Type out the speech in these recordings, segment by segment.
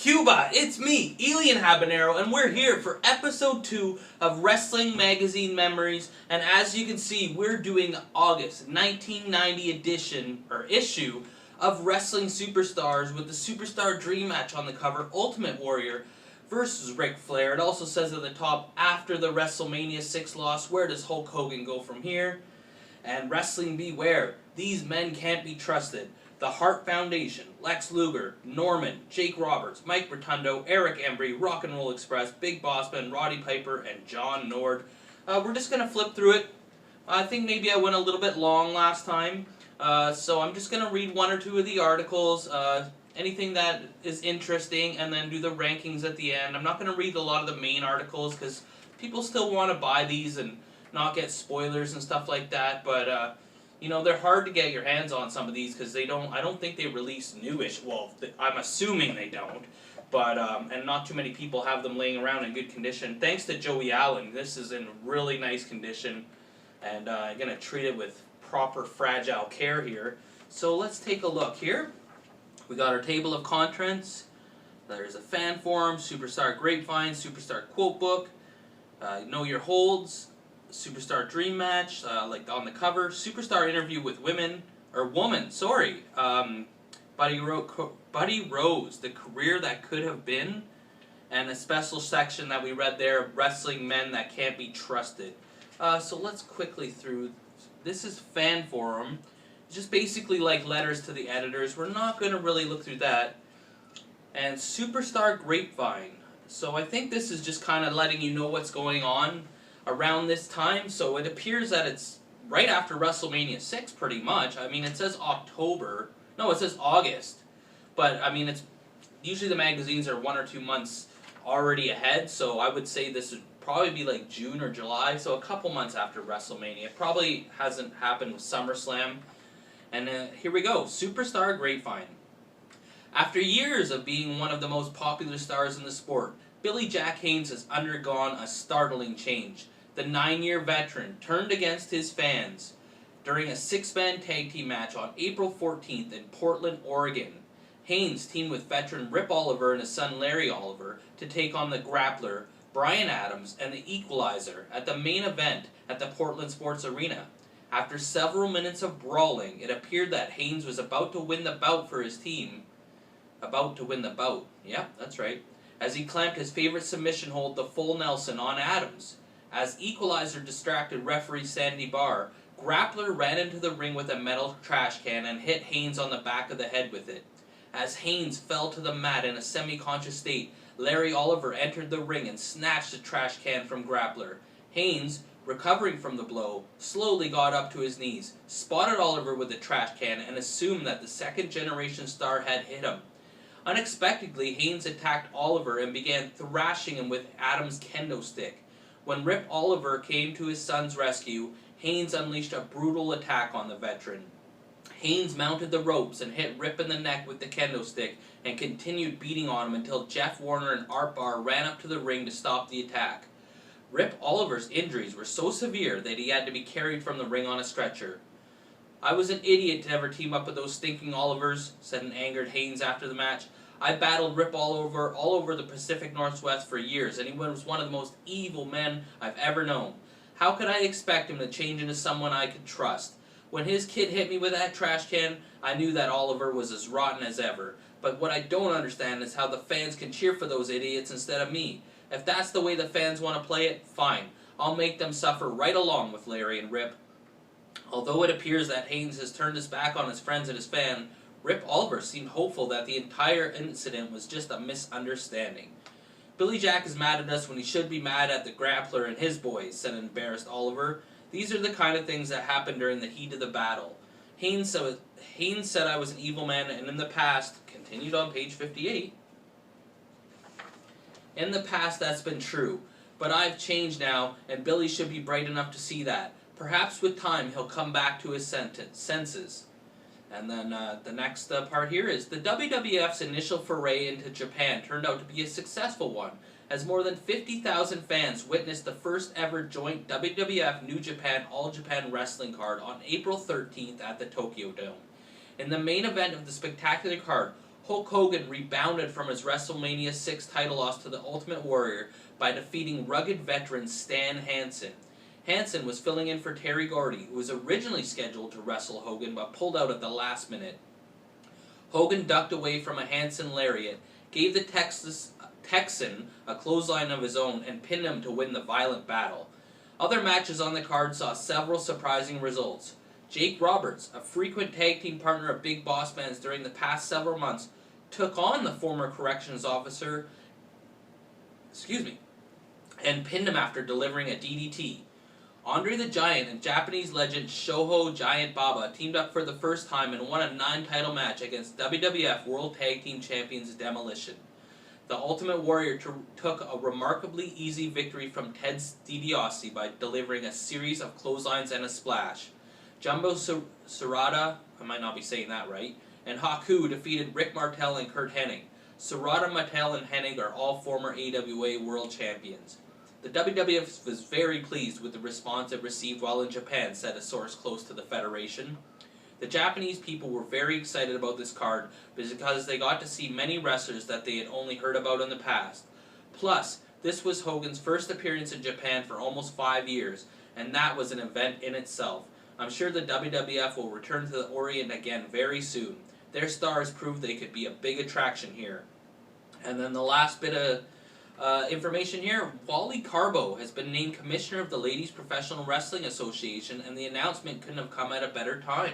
Cuba, it's me, Elian Habanero, and we're here for episode 2 of Wrestling Magazine Memories, and as you can see, we're doing August 1990 edition, or issue, of Wrestling Superstars with the Superstar Dream Match on the cover, Ultimate Warrior versus Ric Flair. It also says at the top, after the WrestleMania 6 loss, where does Hulk Hogan go from here? And Wrestling Beware, these men can't be trusted. The Hart Foundation, Lex Luger, Norman, Jake Roberts, Mike Rotundo, Eric Embry, Rock and Roll Express, Big Boss Man, Roddy Piper, and John Nord. We're just going to flip through it. I think maybe I went a little bit long last time, so I'm just going to read one or two of the articles, anything that is interesting, and then do the rankings at the end. I'm not going to read a lot of the main articles because people still want to buy these and not get spoilers and stuff like that, but you know, they're hard to get your hands on some of these because I don't think they release newish. Well, I'm assuming they don't, but and not too many people have them laying around in good condition. Thanks to Joey Allen, this is in really nice condition, and I'm gonna treat it with proper fragile care here. So let's take a look here. We got our table of contents. There's a fan forum, Superstar Grapevine, Superstar Quote Book, Know Your Holds, Superstar Dream Match, like on the cover, Superstar Interview with Women, or Woman, sorry, Buddy Rose, The Career That Could Have Been, and a special section that we read there, Wrestling Men That Can't Be Trusted. So let's quickly through, this is fan forum, it's just basically like letters to the editors, we're not going to really look through that, and Superstar Grapevine, so I think this is just kind of letting you know what's going on around this time, so it appears that it's right after WrestleMania 6 pretty much. I mean, it says October, no, it says August, but I mean, it's usually the magazines are 1 or 2 months already ahead, so I would say this would probably be like June or July, so a couple months after WrestleMania. It probably hasn't happened with SummerSlam, and here we go, Superstar Grapevine. After years of being one of the most popular stars in the sport, Billy Jack Haynes has undergone a startling change. The 9-year veteran turned against his fans during a 6-man tag team match on April 14th in Portland, Oregon. Haynes teamed with veteran Rip Oliver and his son Larry Oliver to take on the Grappler, Brian Adams, and the Equalizer at the main event at the Portland Sports Arena. After several minutes of brawling, it appeared that Haynes was about to win the bout for his team. About to win the bout. Yeah, that's right. As he clamped his favorite submission hold, the full Nelson, on Adams. As Equalizer distracted referee Sandy Barr, Grappler ran into the ring with a metal trash can and hit Haynes on the back of the head with it. As Haynes fell to the mat in a semi-conscious state, Larry Oliver entered the ring and snatched the trash can from Grappler. Haynes, recovering from the blow, slowly got up to his knees, spotted Oliver with the trash can, and assumed that the second-generation star had hit him. Unexpectedly, Haynes attacked Oliver and began thrashing him with Adams' kendo stick. When Rip Oliver came to his son's rescue, Haynes unleashed a brutal attack on the veteran. Haynes mounted the ropes and hit Rip in the neck with the kendo stick and continued beating on him until Jeff Warner and Art Barr ran up to the ring to stop the attack. Rip Oliver's injuries were so severe that he had to be carried from the ring on a stretcher. "I was an idiot to ever team up with those stinking Olivers," said an angered Haynes after the match. "I battled Rip all over the Pacific Northwest for years, and he was one of the most evil men I've ever known. How could I expect him to change into someone I could trust? When his kid hit me with that trash can, I knew that Oliver was as rotten as ever. But what I don't understand is how the fans can cheer for those idiots instead of me. If that's the way the fans want to play it, fine. I'll make them suffer right along with Larry and Rip." Although it appears that Haynes has turned his back on his friends and his fan, Rip Oliver seemed hopeful that the entire incident was just a misunderstanding. "Billy Jack is mad at us when he should be mad at the Grappler and his boys," said an embarrassed Oliver. "These are the kind of things that happen during the heat of the battle. Haynes said I was an evil man, and in the past," continued on page 58, "in the past that's been true, but I've changed now, and Billy should be bright enough to see that. Perhaps with time he'll come back to his senses." And then the next part here is, the WWF's initial foray into Japan turned out to be a successful one, as more than 50,000 fans witnessed the first ever joint WWF New Japan All Japan Wrestling card on April 13th at the Tokyo Dome. In the main event of the spectacular card, Hulk Hogan rebounded from his WrestleMania 6 title loss to the Ultimate Warrior by defeating rugged veteran Stan Hansen. Hansen was filling in for Terry Gordy, who was originally scheduled to wrestle Hogan but pulled out at the last minute. Hogan ducked away from a Hansen lariat, gave the Texan a clothesline of his own, and pinned him to win the violent battle. Other matches on the card saw several surprising results. Jake Roberts, a frequent tag team partner of Big Boss Man's during the past several months, took on the former corrections officer, and pinned him after delivering a DDT. Andre the Giant and Japanese legend Shoho Giant Baba teamed up for the first time and won a 9-title match against WWF World Tag Team Champions Demolition. The Ultimate Warrior took a remarkably easy victory from Ted DiBiase by delivering a series of clotheslines and a splash. Jumbo Serrata, I might not be saying that right, and Haku defeated Rick Martel and Kurt Hennig. Serrata, Martel, and Hennig are all former AWA World Champions. The WWF was very pleased with the response it received while in Japan, said a source close to the Federation. The Japanese people were very excited about this card because they got to see many wrestlers that they had only heard about in the past. Plus, this was Hogan's first appearance in Japan for almost 5 years, and that was an event in itself. I'm sure the WWF will return to the Orient again very soon. Their stars proved they could be a big attraction here. And then the last bit of information here, Wally Carbo has been named Commissioner of the Ladies Professional Wrestling Association, and the announcement couldn't have come at a better time.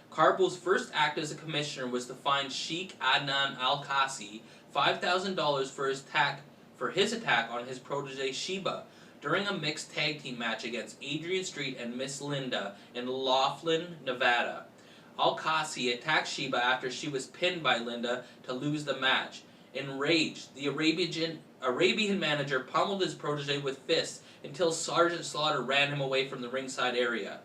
Carbo's first act as a commissioner was to fine Sheikh Adnan Al-Qasi $5,000 for his attack on his protege Sheba during a mixed tag team match against Adrian Street and Miss Linda in Laughlin, Nevada. Al-Qasi attacked Sheba after she was pinned by Linda to lose the match. Enraged, the Arabian manager pummeled his protege with fists until Sergeant Slaughter ran him away from the ringside area.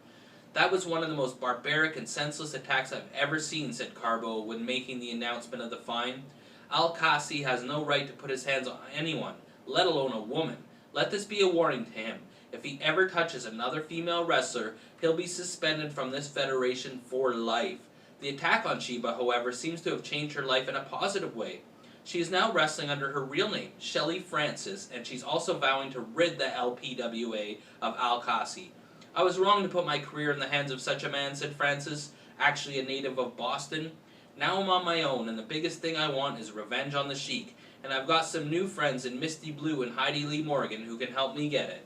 That was one of the most barbaric and senseless attacks I've ever seen, said Carbo when making the announcement of the fine. Al-Qasi has no right to put his hands on anyone, let alone a woman. Let this be a warning to him. If he ever touches another female wrestler, he'll be suspended from this federation for life. The attack on Sheba, however, seems to have changed her life in a positive way. She is now wrestling under her real name, Shelley Francis, and she's also vowing to rid the LPWA of Al-Qasi. I was wrong to put my career in the hands of such a man, said Francis, actually a native of Boston. Now I'm on my own, and the biggest thing I want is revenge on the Sheik, and I've got some new friends in Misty Blue and Heidi Lee Morgan who can help me get it.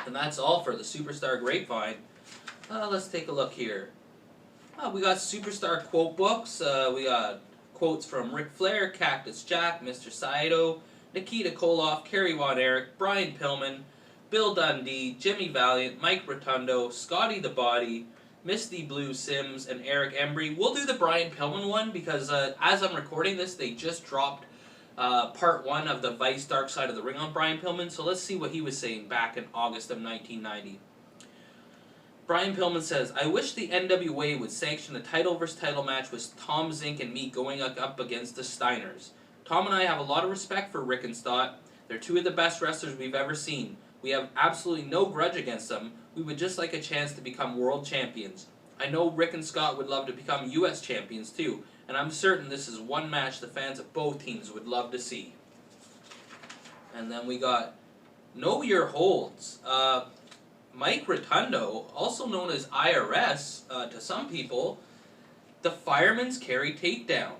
And that's all for the Superstar Grapevine. Let's take a look here. We got Superstar quote books. We got quotes from Ric Flair, Cactus Jack, Mr. Saito, Nikita Koloff, Kerry Von Erich, Brian Pillman, Bill Dundee, Jimmy Valiant, Mike Rotundo, Scotty the Body, Misty Blue Sims, and Eric Embry. We'll do the Brian Pillman one because as I'm recording this, they just dropped part 1 of the Vice Dark Side of the Ring on Brian Pillman, so let's see what he was saying back in August of 1990. Brian Pillman says, I wish the NWA would sanction a title versus title match with Tom Zink and me going up against the Steiners. Tom and I have a lot of respect for Rick and Stott. They're 2 of the best wrestlers we've ever seen. We have absolutely no grudge against them. We would just like a chance to become world champions. I know Rick and Scott would love to become U.S. champions too, and I'm certain this is one match the fans of both teams would love to see. And then we got Know Your Holds. Mike Rotundo, also known as IRS to some people, the Fireman's Carry Takedown.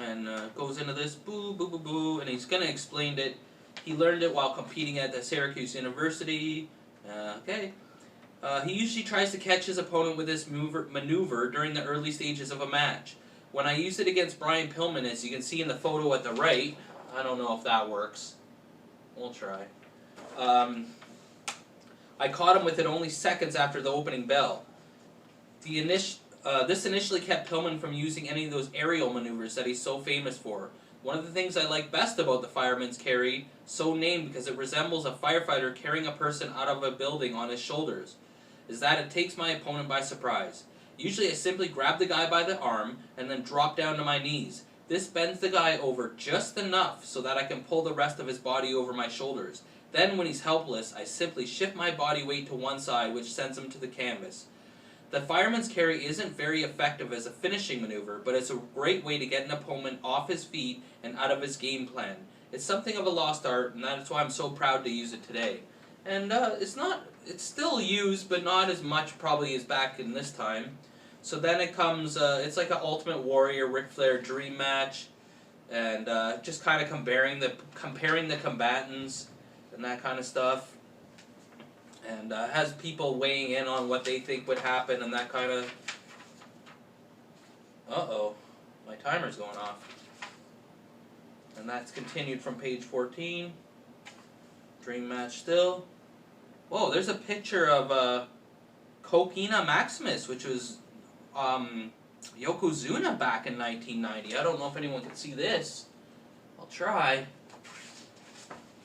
And goes into this, boo, boo, boo, boo, and he's going to explain it. He learned it while competing at the Syracuse University. He usually tries to catch his opponent with this maneuver during the early stages of a match. When I used it against Brian Pillman, as you can see in the photo at the right, I don't know if that works. We'll try. I caught him with it only seconds after the opening bell. This initially kept Pillman from using any of those aerial maneuvers that he's so famous for. One of the things I like best about the Fireman's Carry, so named because it resembles a firefighter carrying a person out of a building on his shoulders, is that it takes my opponent by surprise. Usually I simply grab the guy by the arm and then drop down to my knees. This bends the guy over just enough so that I can pull the rest of his body over my shoulders. Then when he's helpless, I simply shift my body weight to one side, which sends him to the canvas. The fireman's carry isn't very effective as a finishing maneuver, but it's a great way to get an opponent off his feet and out of his game plan. It's something of a lost art, and that's why I'm so proud to use it today. And it's still used, but not as much probably as back in this time. So then it comes, it's like an Ultimate Warrior, Ric Flair dream match, and just kind of comparing the combatants and that kind of stuff. And has people weighing in on what they think would happen and that kind of... Uh-oh, my timer's going off. And that's continued from page 14. Dream match still. Whoa, there's a picture of Coquina Maximus, which was Yokozuna back in 1990. I don't know if anyone can see this. I'll try.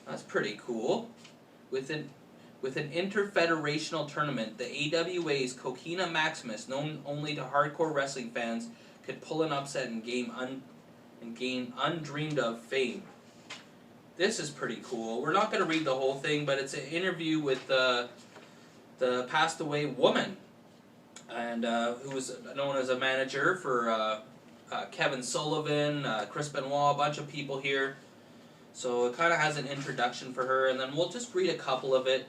That's pretty cool. With an interfederational tournament, the AWA's Coquina Maximus, known only to hardcore wrestling fans, could pull an upset and gain undreamed of fame. This is pretty cool. We're not going to read the whole thing, but it's an interview with the passed away woman, and who was known as a manager for Kevin Sullivan, Chris Benoit, a bunch of people here. So it kind of has an introduction for her, and then we'll just read a couple of it.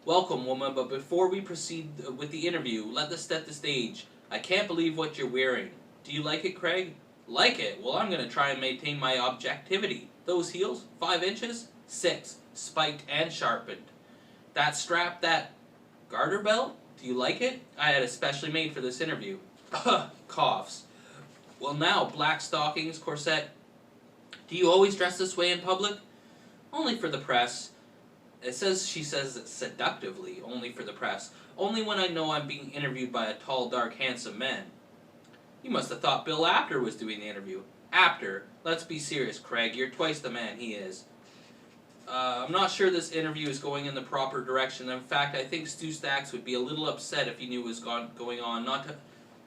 Welcome, woman, but before we proceed with the interview, let us set the stage. I can't believe what you're wearing. Do you like it, Craig? Like it? Well, I'm going to try and maintain my objectivity. Those heels, 5 inches, 6, spiked and sharpened. That strap, that garter belt, do you like it? I had it specially made for this interview. Coughs. Well now, black stockings, corset. Do you always dress this way in public? Only for the press. She says it seductively, only for the press. Only when I know I'm being interviewed by a tall, dark, handsome man. You must have thought Bill Apter was doing the interview. Apter? Let's be serious, Craig. You're twice the man he is. I'm not sure this interview is going in the proper direction. In fact, I think Stu Stacks would be a little upset if he knew what was going on.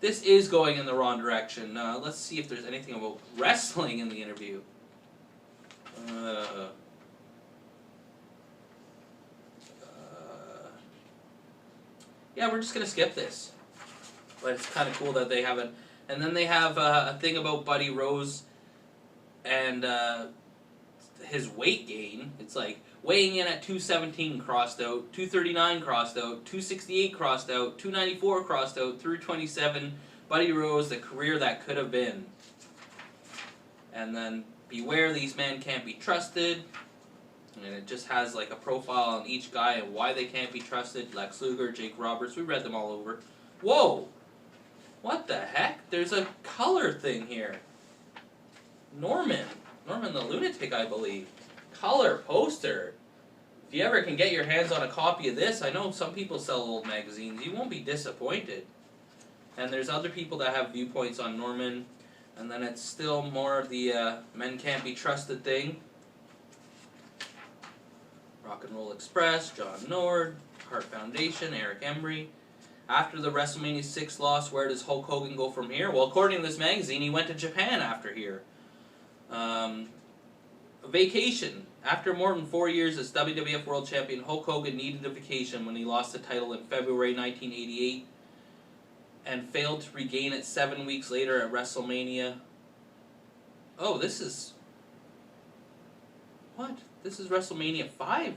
This is going in the wrong direction. Let's see if there's anything about wrestling in the interview. Yeah, we're just going to skip this. But it's kind of cool that they have it. And then they have a thing about Buddy Rose and his weight gain. It's like weighing in at 217 crossed out, 239 crossed out, 268 crossed out, 294 crossed out, 327. Buddy Rose, the career that could have been. And then beware, these men can't be trusted. And it just has like a profile on each guy and why they can't be trusted. Lex Luger, Jake Roberts, we read them all over. Whoa! What the heck? There's a color thing here. Norman the Lunatic, I believe. Color poster. If you ever can get your hands on a copy of this, I know some people sell old magazines, you won't be disappointed. And there's other people that have viewpoints on Norman. And then it's still more of the men can't be trusted thing. Rock and Roll Express, John Nord, Hart Foundation, Eric Embry. After the WrestleMania 6 loss, where does Hulk Hogan go from here? Well, according to this magazine, he went to Japan after here. Vacation. After more than 4 years as WWF World Champion, Hulk Hogan needed a vacation when he lost the title in February 1988 and failed to regain it 7 weeks later at WrestleMania. Oh, this is... What? This is WrestleMania 5?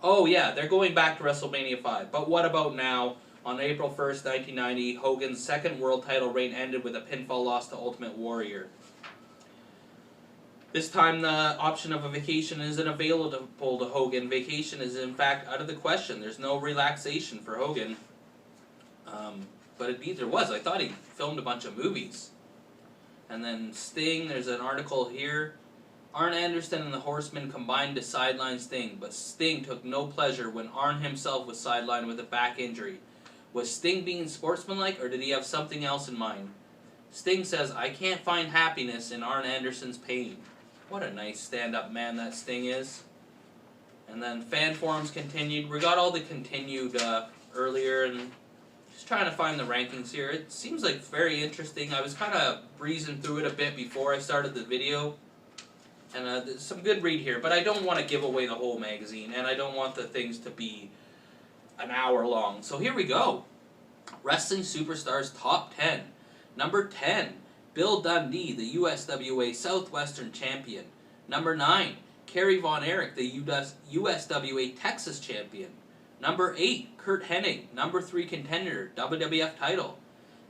Oh yeah, they're going back to WrestleMania 5. But what about now? On April 1st, 1990, Hogan's second world title reign ended with a pinfall loss to Ultimate Warrior. This time the option of a vacation isn't available to Hogan. Vacation is in fact out of the question. There's no relaxation for Hogan. But it either was. I thought he filmed a bunch of movies. And then Sting, there's an article here. Arn Anderson and the Horsemen combined to sideline Sting, but Sting took no pleasure when Arn himself was sidelined with a back injury. Was Sting being sportsmanlike, or did he have something else in mind? Sting says, I can't find happiness in Arn Anderson's pain. What a nice stand-up man that Sting is. And then fan forums continued. We got all the continued earlier, and just trying to find the rankings here. It seems like very interesting. I was kind of breezing through it a bit before I started the video. And there's some good read here, but I don't want to give away the whole magazine, and I don't want the things to be an hour long. So here we go. Wrestling Superstars Top 10. Number 10, Bill Dundee, the USWA Southwestern Champion. Number 9, Kerry Von Erich, the USWA Texas Champion. Number 8, Kurt Hennig, number 3 contender, WWF title.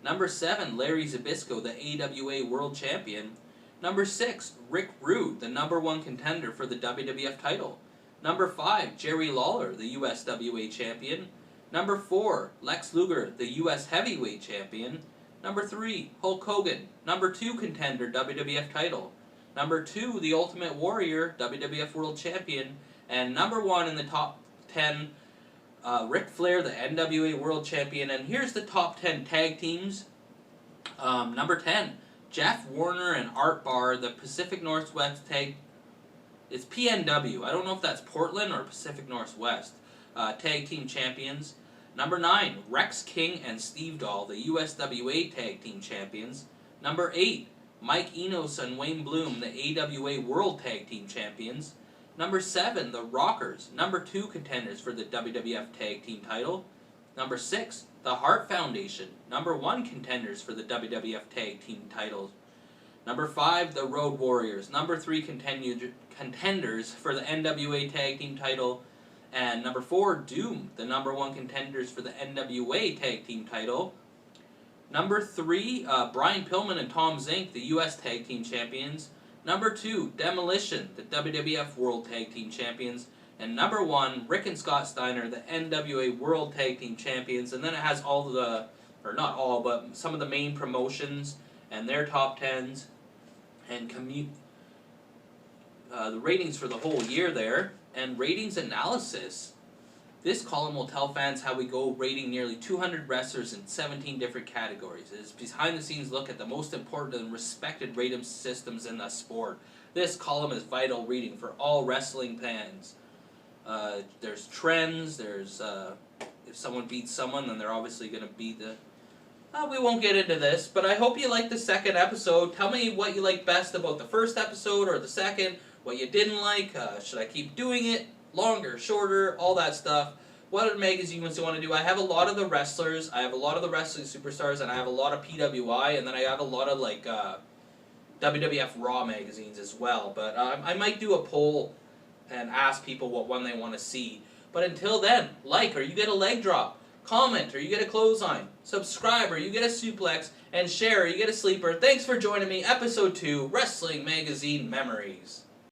Number 7, Larry Zbyszko, the AWA World Champion. Number 6, Rick Rude, the number 1 contender for the WWF title. Number 5, Jerry Lawler, the USWA Champion. Number 4, Lex Luger, the US Heavyweight Champion. Number 3, Hulk Hogan, number 2 contender, WWF title. Number 2, The Ultimate Warrior, WWF World Champion. And number 1 in the top 10, Ric Flair, the NWA World Champion. And here's the top 10 tag teams. Number 10, Jeff Warner and Art Barr, the Pacific Northwest tag. It's PNW. I don't know if that's Portland or Pacific Northwest. Tag team champions. Number 9, Rex King and Steve Dahl, the USWA Tag Team Champions. Number 8, Mike Enos and Wayne Bloom, the AWA World Tag Team Champions. Number 7, The Rockers, number 2 contenders for the WWF Tag Team title. Number 6, The Hart Foundation, number 1 contenders for the WWF Tag Team titles. Number 5, The Road Warriors, number 3 contenders for the NWA Tag Team title. And number 4, Doom, the number 1 contenders for the NWA Tag Team title. Number 3, Brian Pillman and Tom Zink, the US Tag Team Champions. Number 2, Demolition, the WWF World Tag Team Champions. And number 1, Rick and Scott Steiner, the NWA World Tag Team Champions. And then it has all the, or not all, but some of the main promotions and their top 10s. And the ratings for the whole year there. And ratings analysis. This column will tell fans how we go, rating nearly 200 wrestlers in 17 different categories. It is behind the scenes look at the most important and respected rating systems in the sport. This column is vital reading for all wrestling fans. There's trends, there's if someone beats someone, then they're obviously going to beat the... we won't get into this, but I hope you liked the second episode. Tell me what you liked best about the first episode or the second. What you didn't like, should I keep doing it, longer, shorter, all that stuff. What other magazines you want to do? I have a lot of the wrestlers, I have a lot of the wrestling superstars, and I have a lot of PWI, and then I have a lot of like WWF Raw magazines as well. But I might do a poll and ask people what one they want to see. But until then, like or you get a leg drop, comment or you get a clothesline, subscribe or you get a suplex, and share or you get a sleeper. Thanks for joining me, episode 2, Wrestling Magazine Memories.